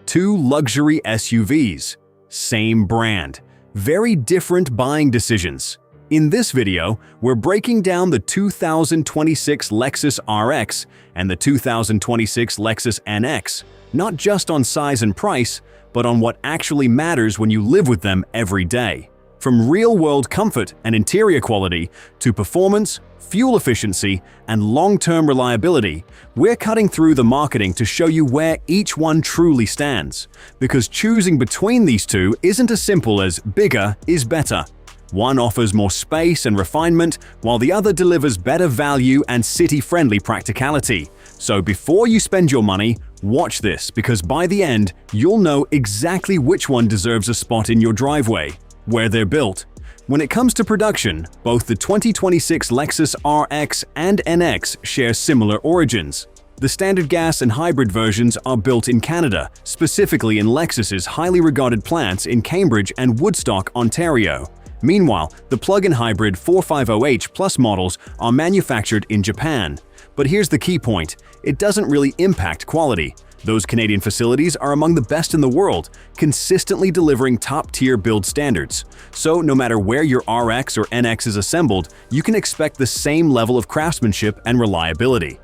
two luxury SUVs. Same brand. Very different buying decisions. In this video, we're breaking down the 2026 Lexus RX and the 2026 Lexus NX, not just on size and price, but on what actually matters when you live with them every day. From real-world comfort and interior quality to performance, fuel efficiency, and long-term reliability, we're cutting through the marketing to show you where each one truly stands. Because choosing between these two isn't as simple as bigger is better. One offers more space and refinement, while the other delivers better value and city-friendly practicality. So before you spend your money, watch this, because by the end, you'll know exactly which one deserves a spot in your driveway. Where they're built. When it comes to production, both the 2026 Lexus RX and NX share similar origins. The standard gas and hybrid versions are built in Canada, specifically in Lexus's highly regarded plants in Cambridge and Woodstock, Ontario. Meanwhile, the plug-in hybrid 450h Plus models are manufactured in Japan. But here's the key point: it doesn't really impact quality. Those Canadian facilities are among the best in the world, consistently delivering top-tier build standards. So no matter where your RX or NX is assembled, you can expect the same level of craftsmanship and reliability.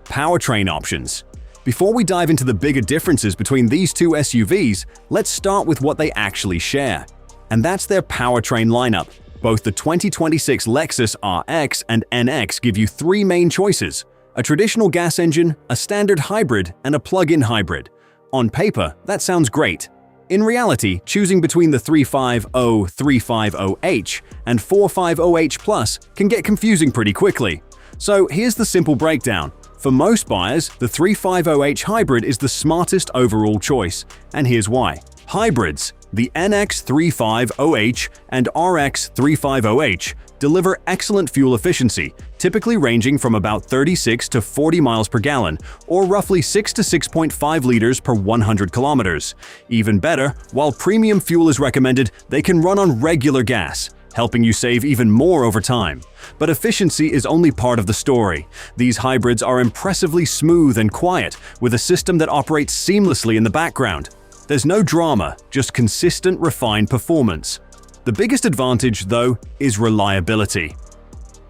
Powertrain options. Before we dive into the bigger differences between these two SUVs, let's start with what they actually share. And that's their powertrain lineup. Both the 2026 Lexus RX and NX give you three main choices: a traditional gas engine, a standard hybrid, and a plug-in hybrid. On paper, that sounds great. In reality, choosing between the 350, 350h and 450h Plus can get confusing pretty quickly. So here's the simple breakdown. For most buyers, the 350h hybrid is the smartest overall choice, and here's why. Hybrids, the NX 350h and RX 350h, deliver excellent fuel efficiency, typically ranging from about 36 to 40 miles per gallon, or roughly 6 to 6.5 liters per 100 kilometers. Even better, while premium fuel is recommended, they can run on regular gas, helping you save even more over time. But efficiency is only part of the story. These hybrids are impressively smooth and quiet, with a system that operates seamlessly in the background. There's no drama, just consistent, refined performance. The biggest advantage, though, is reliability.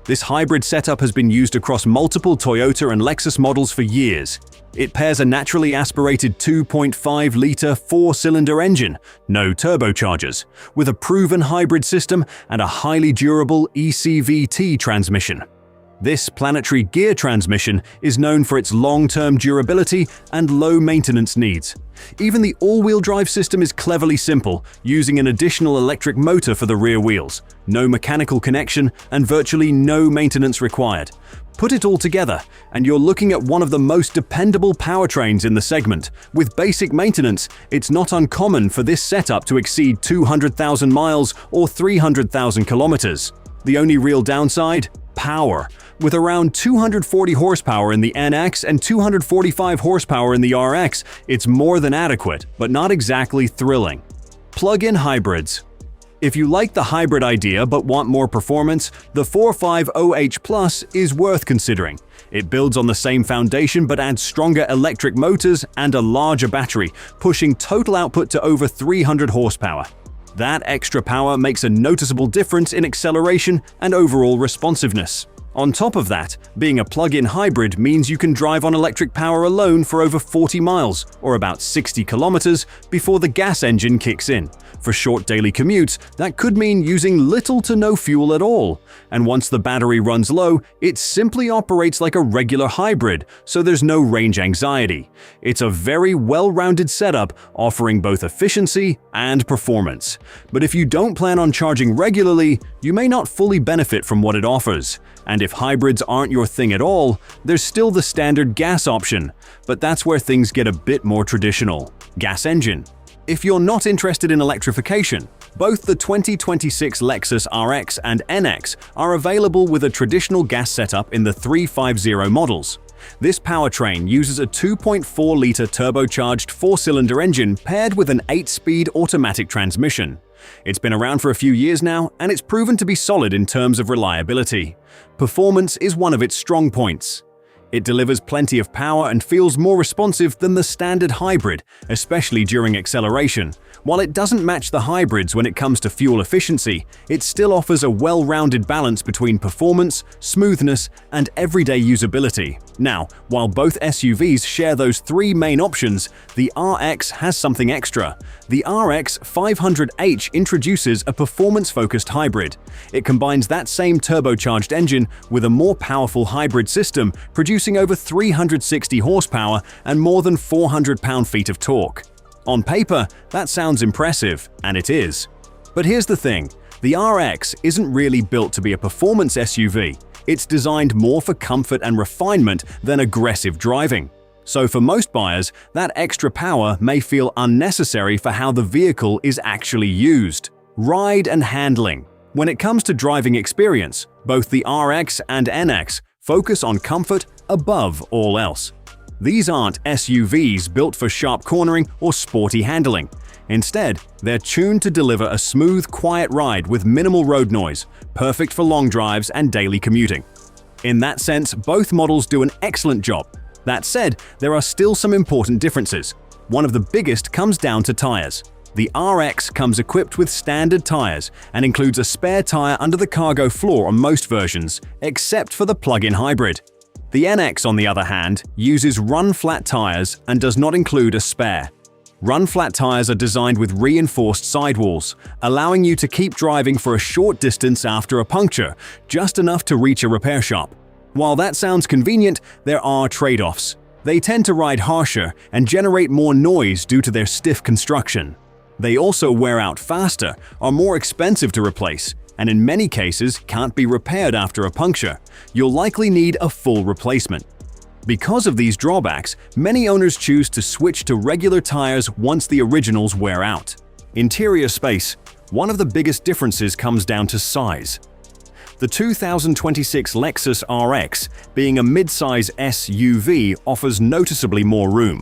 This hybrid setup has been used across multiple Toyota and Lexus models for years. It pairs a naturally aspirated 2.5-liter four-cylinder engine, no turbochargers, with a proven hybrid system and a highly durable ECVT transmission. This planetary gear transmission is known for its long-term durability and low maintenance needs. Even the all-wheel drive system is cleverly simple, using an additional electric motor for the rear wheels, no mechanical connection, and virtually no maintenance required. Put it all together, and you're looking at one of the most dependable powertrains in the segment. With basic maintenance, it's not uncommon for this setup to exceed 200,000 miles or 300,000 kilometers. The only real downside? Power. With around 240 horsepower in the NX and 245 horsepower in the RX, it's more than adequate, but not exactly thrilling. Plug-in hybrids. If you like the hybrid idea but want more performance, the 450h Plus is worth considering. It builds on the same foundation but adds stronger electric motors and a larger battery, pushing total output to over 300 horsepower. That extra power makes a noticeable difference in acceleration and overall responsiveness. On top of that, being a plug-in hybrid means you can drive on electric power alone for over 40 miles, or about 60 kilometers, before the gas engine kicks in. For short daily commutes, that could mean using little to no fuel at all. And once the battery runs low, it simply operates like a regular hybrid, so there's no range anxiety. It's a very well-rounded setup, offering both efficiency and performance. But if you don't plan on charging regularly, you may not fully benefit from what it offers. And if hybrids aren't your thing at all, there's still the standard gas option. But that's where things get a bit more traditional. Gas engine. If you're not interested in electrification, both the 2026 Lexus RX and NX are available with a traditional gas setup in the 350 models. This powertrain uses a 2.4-liter turbocharged four-cylinder engine paired with an 8-speed automatic transmission. It's been around for a few years now, and it's proven to be solid in terms of reliability. Performance is one of its strong points. It delivers plenty of power and feels more responsive than the standard hybrid, especially during acceleration. While it doesn't match the hybrids when it comes to fuel efficiency, it still offers a well-rounded balance between performance, smoothness, and everyday usability. Now, while both SUVs share those three main options, the RX has something extra. The RX 500h introduces a performance-focused hybrid. It combines that same turbocharged engine with a more powerful hybrid system, producing over 360 horsepower and more than 400 pound-feet of torque. On paper, that sounds impressive, and it is. But here's the thing, the RX isn't really built to be a performance SUV. It's designed more for comfort and refinement than aggressive driving. So for most buyers, that extra power may feel unnecessary for how the vehicle is actually used. Ride and handling. When it comes to driving experience, both the RX and NX focus on comfort above all else. These aren't SUVs built for sharp cornering or sporty handling. Instead, they're tuned to deliver a smooth, quiet ride with minimal road noise, perfect for long drives and daily commuting. In that sense, both models do an excellent job. That said, there are still some important differences. One of the biggest comes down to tires. The RX comes equipped with standard tires and includes a spare tire under the cargo floor on most versions, except for the plug-in hybrid. The NX, on the other hand, uses run-flat tires and does not include a spare. Run-flat tires are designed with reinforced sidewalls, allowing you to keep driving for a short distance after a puncture, just enough to reach a repair shop. While that sounds convenient, there are trade-offs. They tend to ride harsher and generate more noise due to their stiff construction. They also wear out faster, are more expensive to replace, and in many cases can't be repaired after a puncture. You'll likely need a full replacement. Because of these drawbacks, many owners choose to switch to regular tires once the originals wear out. Interior space. One of the biggest differences comes down to size. The 2026 Lexus RX, being a mid-size SUV, offers noticeably more room.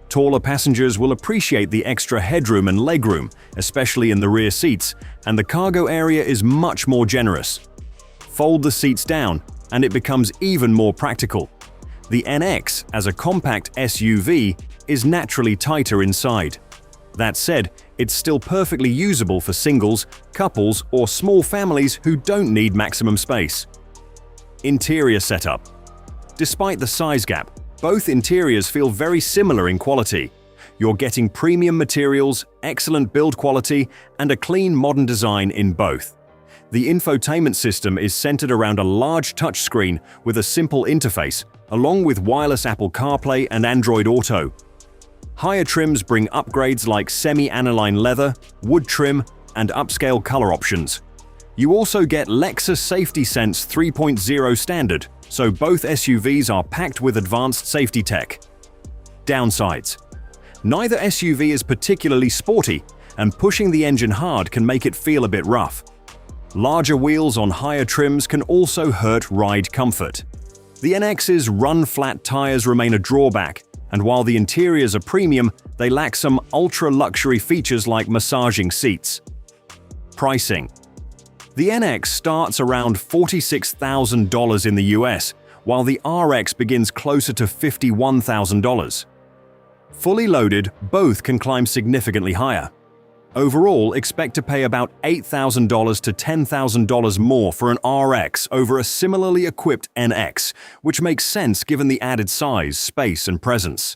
Taller passengers will appreciate the extra headroom and legroom, especially in the rear seats, and the cargo area is much more generous. Fold the seats down, and it becomes even more practical. The NX, as a compact SUV, is naturally tighter inside. That said, it's still perfectly usable for singles, couples, or small families who don't need maximum space. Interior setup. Despite the size gap, both interiors feel very similar in quality. You're getting premium materials, excellent build quality, and a clean modern design in both. The infotainment system is centered around a large touchscreen with a simple interface, along with wireless Apple CarPlay and Android Auto. Higher trims bring upgrades like semi-aniline leather, wood trim, and upscale color options. You also get Lexus Safety Sense 3.0 standard, so both SUVs are packed with advanced safety tech. Downsides. Neither SUV is particularly sporty, and pushing the engine hard can make it feel a bit rough. Larger wheels on higher trims can also hurt ride comfort. The NX's run-flat tires remain a drawback, and while the interiors are premium, they lack some ultra-luxury features like massaging seats. Pricing. The NX starts around $46,000 in the US, while the RX begins closer to $51,000. Fully loaded, both can climb significantly higher. Overall, expect to pay about $8,000 to $10,000 more for an RX over a similarly equipped NX, which makes sense given the added size, space, and presence.